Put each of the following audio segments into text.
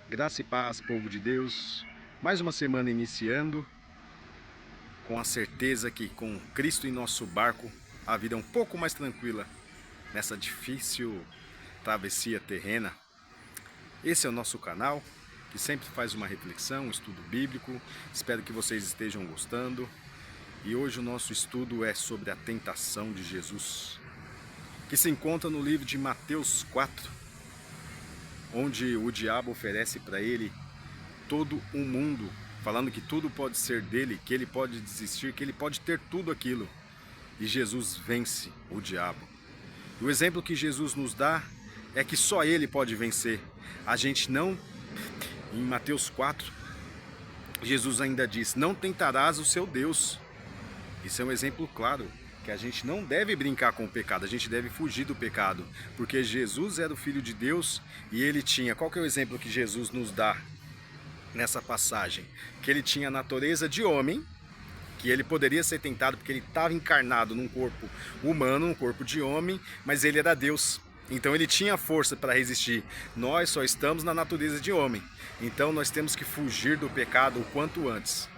Graça e paz, povo de Deus. Mais uma semana iniciando, com a certeza que com Cristo em nosso barco, a vida é um pouco mais tranquila nessa difícil travessia terrena. Esse é o nosso canal, que sempre faz uma reflexão, um estudo bíblico. Espero que vocês estejam gostando. E hoje o nosso estudo é sobre a tentação de Jesus, que se encontra no livro de Mateus 4, onde o diabo oferece para ele todo o mundo, falando que tudo pode ser dele, que ele pode desistir, que ele pode ter tudo aquilo. E Jesus vence o diabo. E o exemplo que Jesus nos dá é que só ele pode vencer. A gente não, em Mateus 4, Jesus ainda diz: não tentarás o seu Deus. Isso é um exemplo claro, que a gente não deve brincar com o pecado, a gente deve fugir do pecado, porque Jesus era o Filho de Deus e ele tinha, qual que é o exemplo que Jesus nos dá nessa passagem? Que ele tinha a natureza de homem, que ele poderia ser tentado porque ele estava encarnado num corpo humano, um corpo de homem, mas ele era Deus. Então ele tinha força para resistir. Nós só estamos na natureza de homem. Então nós temos que fugir do pecado o quanto antes.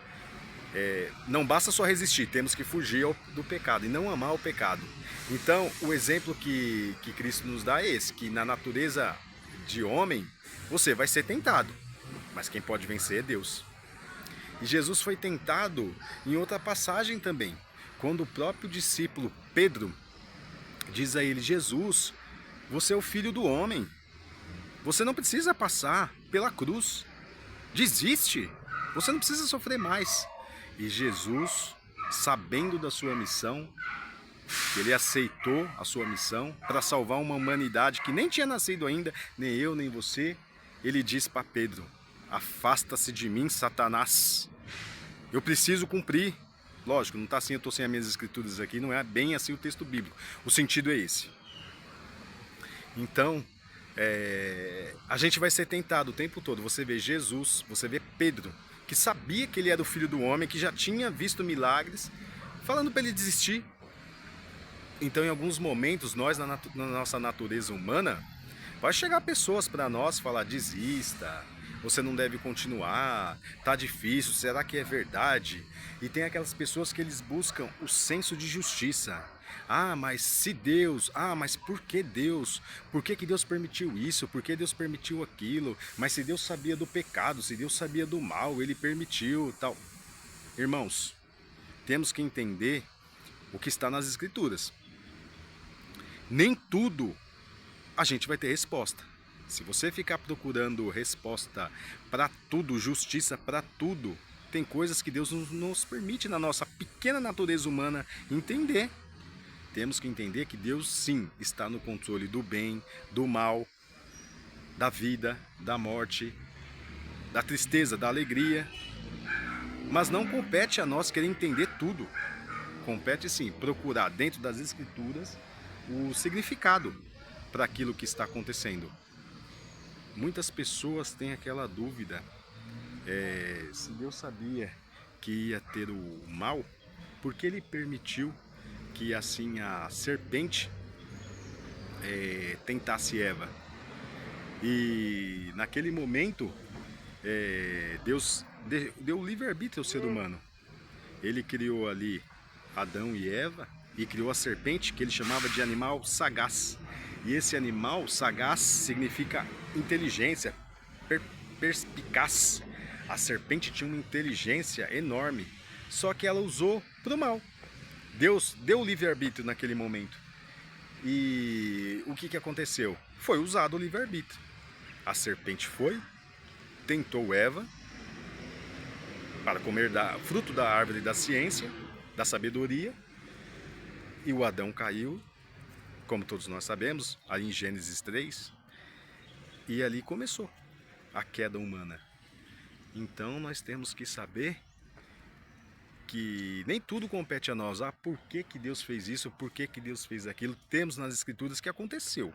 Não basta só resistir, temos que fugir do pecado e não amar o pecado. Então o exemplo que Cristo nos dá é esse, que na natureza de homem você vai ser tentado, mas quem pode vencer é Deus. E Jesus foi tentado em outra passagem também, quando o próprio discípulo Pedro diz a ele: Jesus, você é o Filho do homem, você não precisa passar pela cruz, desiste, você não precisa sofrer mais. E Jesus, sabendo da sua missão, ele aceitou a sua missão para salvar uma humanidade que nem tinha nascido ainda, nem eu, nem você. Ele diz para Pedro: afasta-se de mim, Satanás. Eu preciso cumprir. Lógico, não está assim, eu estou sem as minhas escrituras aqui, não é bem assim o texto bíblico. O sentido é esse. Então, a gente vai ser tentado o tempo todo. Você vê Jesus, você vê Pedro, que sabia que ele era o Filho do homem, que já tinha visto milagres, falando para ele desistir. Então, em alguns momentos, nós, na nossa natureza humana, vai chegar pessoas para nós falar: desista, você não deve continuar, tá difícil, será que é verdade? E tem aquelas pessoas que eles buscam o senso de justiça. Ah, mas se Deus, mas por que Deus? Por que Deus permitiu isso? Por que Deus permitiu aquilo? Mas se Deus sabia do pecado, se Deus sabia do mal, Ele permitiu, tal. Irmãos, temos que entender o que está nas Escrituras. Nem tudo a gente vai ter resposta. Se você ficar procurando resposta para tudo, justiça para tudo, tem coisas que Deus nos permite na nossa pequena natureza humana entender. Temos que entender que Deus sim está no controle do bem, do mal, da vida, da morte, da tristeza, da alegria. Mas não compete a nós querer entender tudo. Compete sim procurar dentro das Escrituras o significado para aquilo que está acontecendo. Muitas pessoas têm aquela dúvida, se Deus sabia que ia ter o mal, por que Ele permitiu que assim a serpente tentasse Eva? E naquele momento Deus deu livre-arbítrio ao ser humano. Ele criou ali Adão e Eva e criou a serpente, que ele chamava de animal sagaz. E esse animal sagaz significa inteligência, perspicaz. A serpente tinha uma inteligência enorme, só que ela usou para o mal. Deus deu o livre-arbítrio naquele momento. E o que aconteceu? Foi usado o livre-arbítrio. A serpente foi, tentou Eva para comer fruto da árvore da ciência, da sabedoria, e o Adão caiu, como todos nós sabemos, ali em Gênesis 3, e ali começou a queda humana. Então nós temos que saber que nem tudo compete a nós. Por que Deus fez isso? Por que Deus fez aquilo? Temos nas Escrituras que aconteceu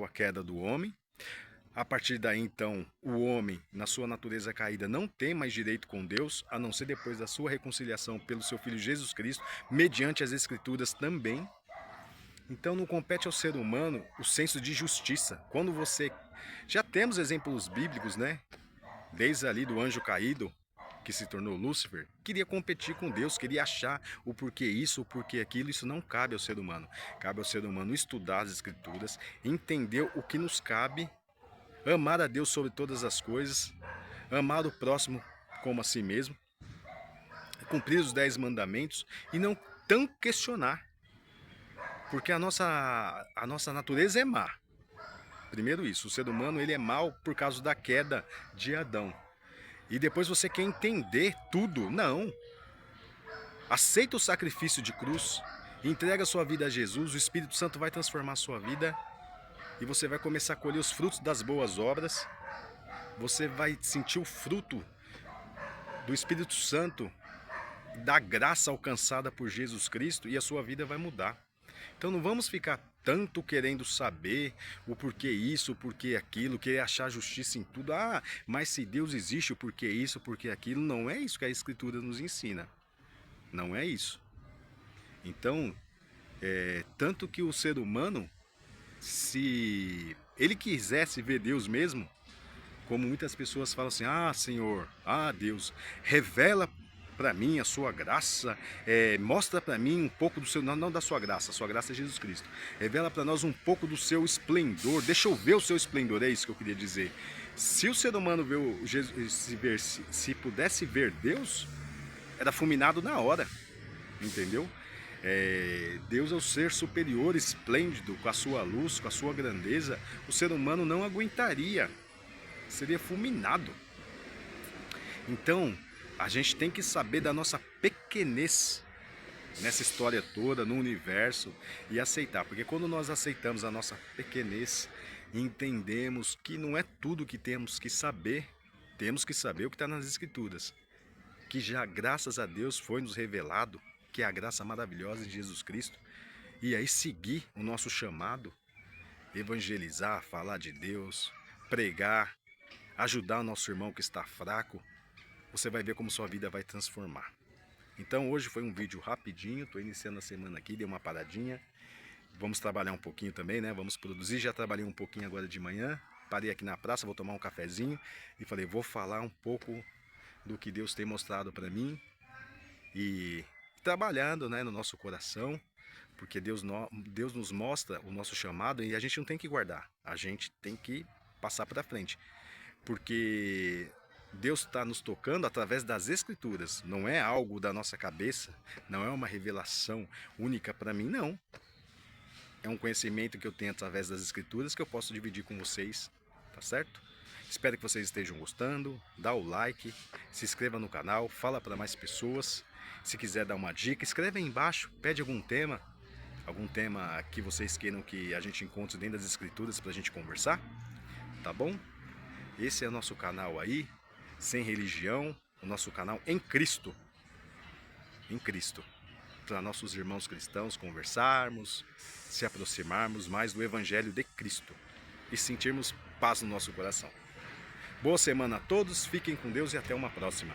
a queda do homem. A partir daí, então, o homem, na sua natureza caída, não tem mais direito com Deus, a não ser depois da sua reconciliação pelo seu Filho Jesus Cristo, mediante as Escrituras também. Então não compete ao ser humano o senso de justiça. Quando você... Já temos exemplos bíblicos, né? Desde ali do anjo caído, que se tornou Lúcifer, queria competir com Deus, queria achar o porquê isso, o porquê aquilo. Isso não cabe ao ser humano. Cabe ao ser humano estudar as Escrituras, entender o que nos cabe, amar a Deus sobre todas as coisas, amar o próximo como a si mesmo, cumprir os 10 mandamentos e não tão questionar. Porque a nossa natureza é má. Primeiro isso, o ser humano ele é mau por causa da queda de Adão. E depois você quer entender tudo. Não. Aceita o sacrifício de cruz, entrega a sua vida a Jesus, o Espírito Santo vai transformar a sua vida e você vai começar a colher os frutos das boas obras. Você vai sentir o fruto do Espírito Santo, da graça alcançada por Jesus Cristo, e a sua vida vai mudar. Então não vamos ficar tanto querendo saber o porquê isso, o porquê aquilo, querer achar justiça em tudo. Ah, mas se Deus existe, o porquê isso, o porquê aquilo. Não é isso que a Escritura nos ensina. Não é isso. Então, tanto que o ser humano, se ele quisesse ver Deus mesmo, como muitas pessoas falam assim, ah Senhor, ah Deus, revela para mim a sua graça, mostra para mim um pouco do seu, não da sua graça, a sua graça é Jesus Cristo, revela para nós um pouco do seu esplendor, deixa eu ver o seu esplendor, é isso que eu queria dizer. Se o ser humano se pudesse ver Deus, era fulminado na hora, entendeu? Deus é o ser superior, esplêndido, com a sua luz, com a sua grandeza, o ser humano não aguentaria, seria fulminado. Então, a gente tem que saber da nossa pequenez nessa história toda, no universo, e aceitar. Porque quando nós aceitamos a nossa pequenez, entendemos que não é tudo que temos que saber o que está nas Escrituras. Que já, graças a Deus, foi nos revelado, que é a graça maravilhosa de Jesus Cristo. E aí seguir o nosso chamado, evangelizar, falar de Deus, pregar, ajudar o nosso irmão que está fraco, você vai ver como sua vida vai transformar. Então hoje foi um vídeo rapidinho, estou iniciando a semana aqui, dei uma paradinha. Vamos trabalhar um pouquinho também, né? Vamos produzir, já trabalhei um pouquinho agora de manhã. Parei aqui na praça, vou tomar um cafezinho e falei, vou falar um pouco do que Deus tem mostrado para mim. E trabalhando, né, no nosso coração, porque Deus nos mostra o nosso chamado e a gente não tem que guardar, a gente tem que passar para frente. Porque Deus está nos tocando através das Escrituras, não é algo da nossa cabeça, não é uma revelação única para mim, não. É um conhecimento que eu tenho através das Escrituras que eu posso dividir com vocês, tá certo? Espero que vocês estejam gostando, dá o like, se inscreva no canal, fala para mais pessoas. Se quiser dar uma dica, escreve aí embaixo, pede algum tema que vocês queiram que a gente encontre dentro das Escrituras para a gente conversar, tá bom? Esse é o nosso canal aí, sem religião, o nosso canal em Cristo, para nossos irmãos cristãos conversarmos, se aproximarmos mais do Evangelho de Cristo e sentirmos paz no nosso coração. Boa semana a todos, fiquem com Deus e até uma próxima.